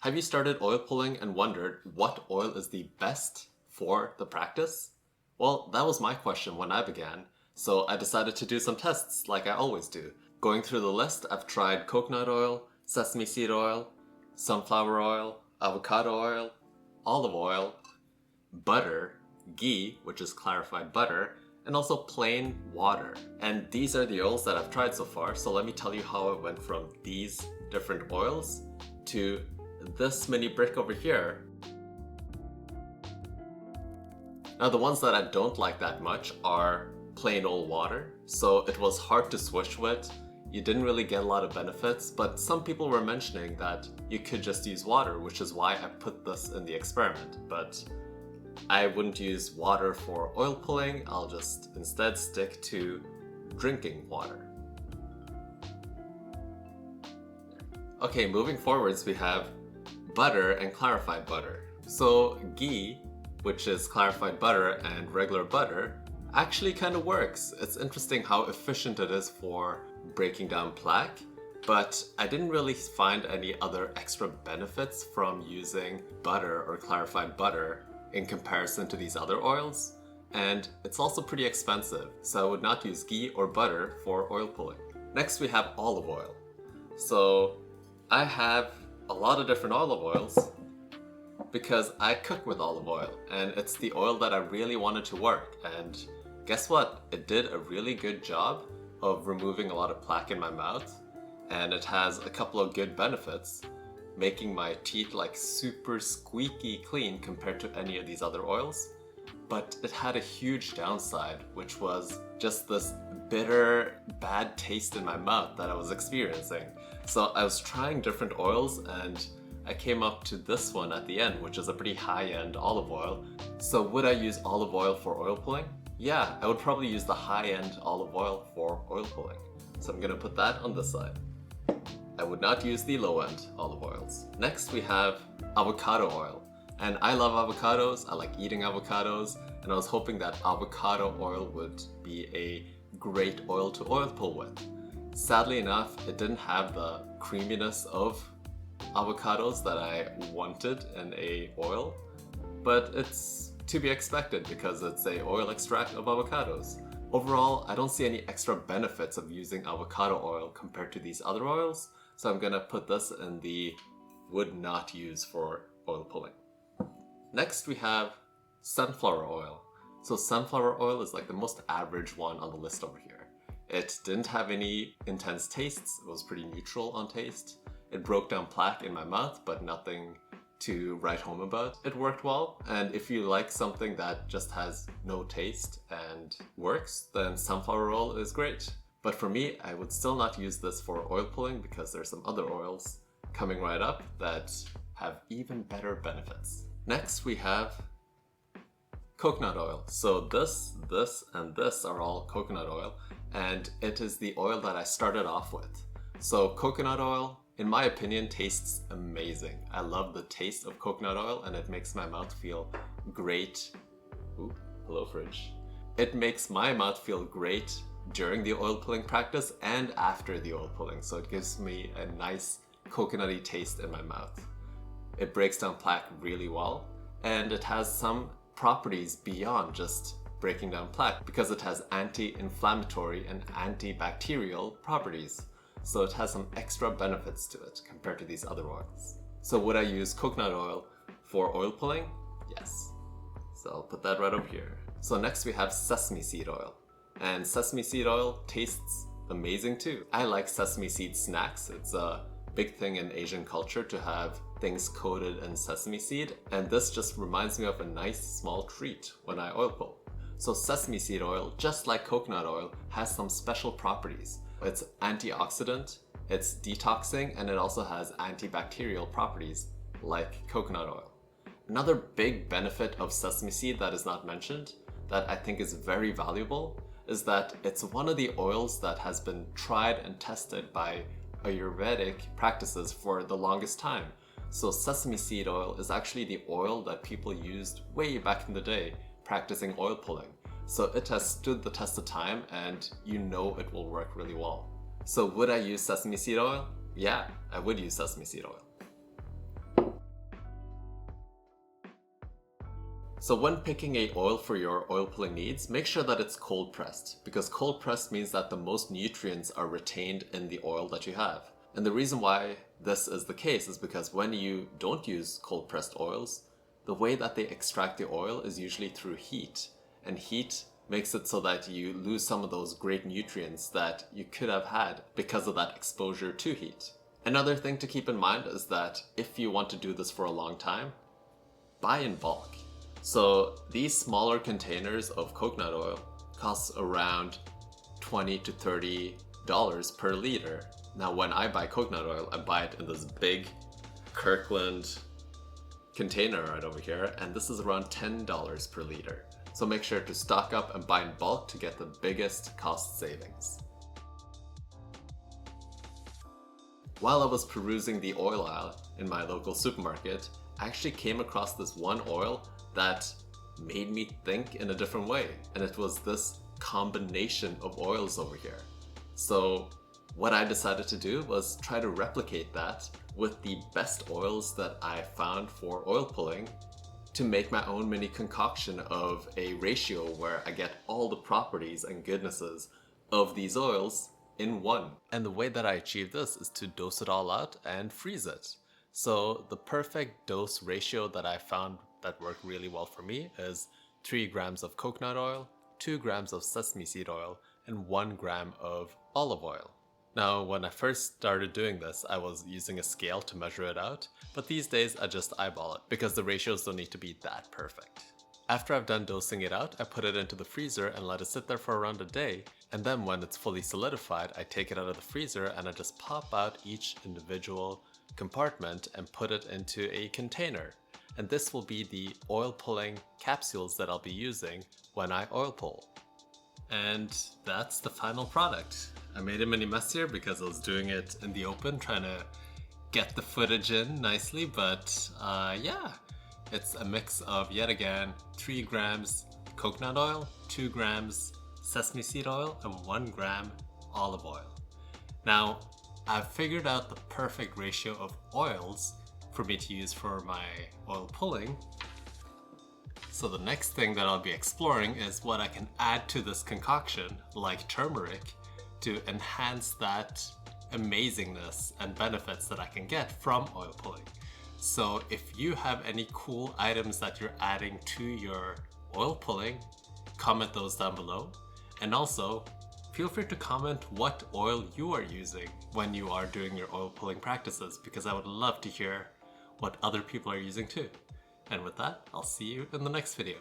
Have you started oil pulling and wondered what oil is the best for the practice? Well, that was my question when I began, so I decided to do some tests like I always do. Going through the list, I've tried coconut oil, sesame seed oil, sunflower oil, avocado oil, olive oil, butter, ghee, which is clarified butter, and also plain water. And these are the oils that I've tried so far, so let me tell you how it went from these different oils to this mini brick over here. Now the ones that I don't like that much are plain old water, so it was hard to switch with. You didn't really get a lot of benefits, but some people were mentioning that you could just use water, which is why I put this in the experiment. But I wouldn't use water for oil pulling, I'll just instead stick to drinking water. Okay, moving forwards we have butter and clarified butter. So ghee, which is clarified butter, and regular butter actually kind of works. It's interesting how efficient it is for breaking down plaque, but I didn't really find any other extra benefits from using butter or clarified butter in comparison to these other oils, and it's also pretty expensive, so I would not use ghee or butter for oil pulling. Next we have olive oil. So I have a lot of different olive oils because I cook with olive oil, and it's the oil that I really wanted to work, and guess what? It did a really good job of removing a lot of plaque in my mouth, and it has a couple of good benefits, making my teeth like super squeaky clean compared to any of these other oils. But it had a huge downside, which was just this bitter, bad taste in my mouth that I was experiencing. So I was trying different oils and I came up to this one at the end, which is a pretty high-end olive oil. So would I use olive oil for oil pulling? Yeah, I would probably use the high-end olive oil for oil pulling. So I'm gonna put that on this side. I would not use the low-end olive oils. Next we have avocado oil. And I love avocados, I like eating avocados, and I was hoping that avocado oil would be a great oil to oil pull with. Sadly enough, it didn't have the creaminess of avocados that I wanted in a oil, but it's to be expected because it's a oil extract of avocados. Overall, I don't see any extra benefits of using avocado oil compared to these other oils, so I'm gonna put this in the would not use for oil pulling. Next we have sunflower oil. So sunflower oil is like the most average one on the list over here. It didn't have any intense tastes, it was pretty neutral on taste. It broke down plaque in my mouth, but nothing to write home about. It worked well, and if you like something that just has no taste and works, then sunflower oil is great. But for me, I would still not use this for oil pulling because there's some other oils coming right up that have even better benefits. Next we have coconut oil. So this, and this are all coconut oil, and it is the oil that I started off with. So coconut oil, in my opinion, tastes amazing. I love the taste of coconut oil and it makes my mouth feel great. Ooh, hello fridge. It makes my mouth feel great during the oil pulling practice and after the oil pulling. So it gives me a nice coconutty taste in my mouth. It breaks down plaque really well, and it has some properties beyond just breaking down plaque because it has anti-inflammatory and antibacterial properties. So it has some extra benefits to it compared to these other oils. So would I use coconut oil for oil pulling? Yes. So I'll put that right over here. So next we have sesame seed oil. And sesame seed oil tastes amazing too. I like sesame seed snacks. It's a big thing in Asian culture to have things coated in sesame seed, and this just reminds me of a nice small treat when I oil pull. So sesame seed oil, just like coconut oil, has some special properties. It's antioxidant, it's detoxing, and it also has antibacterial properties like coconut oil. Another big benefit of sesame seed that is not mentioned, that I think is very valuable, is that it's one of the oils that has been tried and tested by Ayurvedic practices for the longest time. So sesame seed oil is actually the oil that people used way back in the day practicing oil pulling. So it has stood the test of time and you know it will work really well. So would I use sesame seed oil? Yeah, I would use sesame seed oil. So when picking a oil for your oil pulling needs, make sure that it's cold pressed, because cold pressed means that the most nutrients are retained in the oil that you have. And the reason why this is the case is because when you don't use cold pressed oils, the way that they extract the oil is usually through heat. And heat makes it so that you lose some of those great nutrients that you could have had because of that exposure to heat. Another thing to keep in mind is that if you want to do this for a long time, buy in bulk. So these smaller containers of coconut oil cost around $20 to $30 per liter. Now when I buy coconut oil, I buy it in this big Kirkland container right over here, and this is around $10 per liter. So make sure to stock up and buy in bulk to get the biggest cost savings. While I was perusing the oil aisle in my local supermarket, I actually came across this one oil that made me think in a different way, and it was this combination of oils over here. So what I decided to do was try to replicate that with the best oils that I found for oil pulling to make my own mini concoction of a ratio where I get all the properties and goodnesses of these oils in one. And the way that I achieve this is to dose it all out and freeze it. So the perfect dose ratio that I found that worked really well for me is 3 grams of coconut oil, 2 grams of sesame seed oil, and 1 gram of olive oil. Now, when I first started doing this, I was using a scale to measure it out, but these days I just eyeball it because the ratios don't need to be that perfect. After I've done dosing it out, I put it into the freezer and let it sit there for around a day, and then when it's fully solidified, I take it out of the freezer and I just pop out each individual compartment and put it into a container. And this will be the oil pulling capsules that I'll be using when I oil pull. And that's the final product. I made a mini mess here because I was doing it in the open, trying to get the footage in nicely, but yeah, it's a mix of, yet again, 3 grams coconut oil, 2 grams sesame seed oil, and 1 gram olive oil. Now, I've figured out the perfect ratio of oils for me to use for my oil pulling. So the next thing that I'll be exploring is what I can add to this concoction, like turmeric, to enhance that amazingness and benefits that I can get from oil pulling. So if you have any cool items that you're adding to your oil pulling, comment those down below. And also, feel free to comment what oil you are using when you are doing your oil pulling practices, because I would love to hear what other people are using too. And with that, I'll see you in the next video.